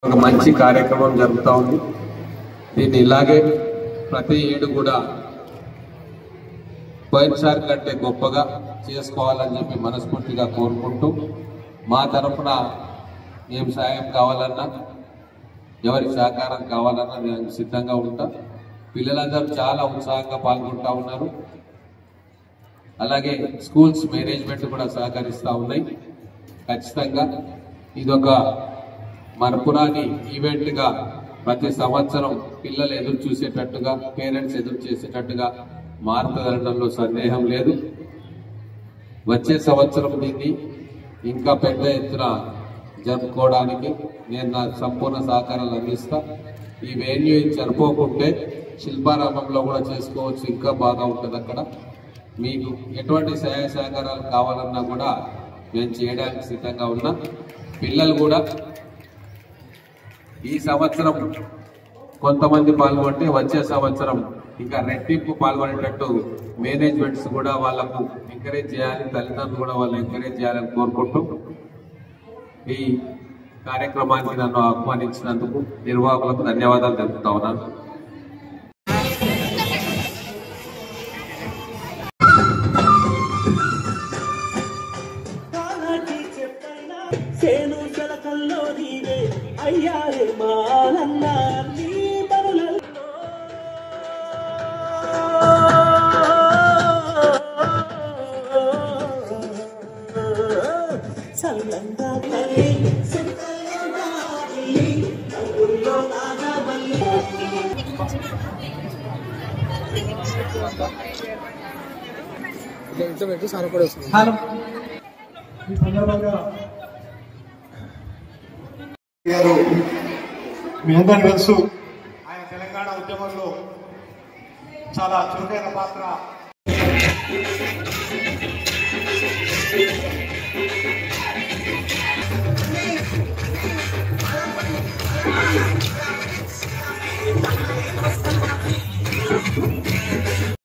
ఒక మంచి కార్యక్రమం జరుగుతూ ఉంది. దీన్ని ఇలాగే ప్రతి ఏడు కూడా పోయినసారి కంటే గొప్పగా చేసుకోవాలని చెప్పి మనస్ఫూర్తిగా కోరుకుంటూ, మా తరఫున ఏం సాయం కావాలన్నా, ఎవరి సహకారం కావాలన్నా నేను సిద్ధంగా ఉంటా. పిల్లలందరూ చాలా ఉత్సాహంగా పాల్గొంటూ ఉన్నారు. అలాగే స్కూల్స్ మేనేజ్మెంట్ కూడా సహకరిస్తూ ఉన్నాయి. ఖచ్చితంగా ఇదొక మరపురాని ఈవెంట్గా ప్రతి సంవత్సరం పిల్లలు ఎదురు చూసేటట్టుగా, పేరెంట్స్ ఎదురు చేసేటట్టుగా మారుతుందనడంలో సందేహం లేదు. వచ్చే సంవత్సరం దీన్ని ఇంకా పెద్ద ఎత్తున జరుపుకోవడానికి నేను నా సంపూర్ణ సహకారాలు అందిస్తా. ఈ వెన్యూ సరిపోకుంటే శిల్పారామంలో కూడా చేసుకోవచ్చు, ఇంకా బాగా ఉంటుంది. అక్కడ మీకు ఎటువంటి సహాయ సహకారాలు కావాలన్నా కూడా నేను చేయడానికి సిద్ధంగా ఉన్నా. పిల్లలు కూడా ఈ సంవత్సరం కొంతమంది పాల్గొంటే వచ్చే సంవత్సరం ఇంకా రెట్టింపు పాల్గొనేటట్టు మేనేజ్మెంట్స్ కూడా వాళ్ళకు ఎంకరేజ్ చేయాలి, తల్లిదండ్రులు కూడా వాళ్ళు ఎంకరేజ్ చేయాలని కోరుకుంటూ ఈ కార్యక్రమానికి నన్ను ఆహ్వానించినందుకు నిర్వాహకులకు ధన్యవాదాలు తెలుపుతా ఉన్నాను. మీ అందరికీ తెలుసు, ఆయన తెలంగాణ ఉద్యమంలో చాలా చురుకైన పాత్ర.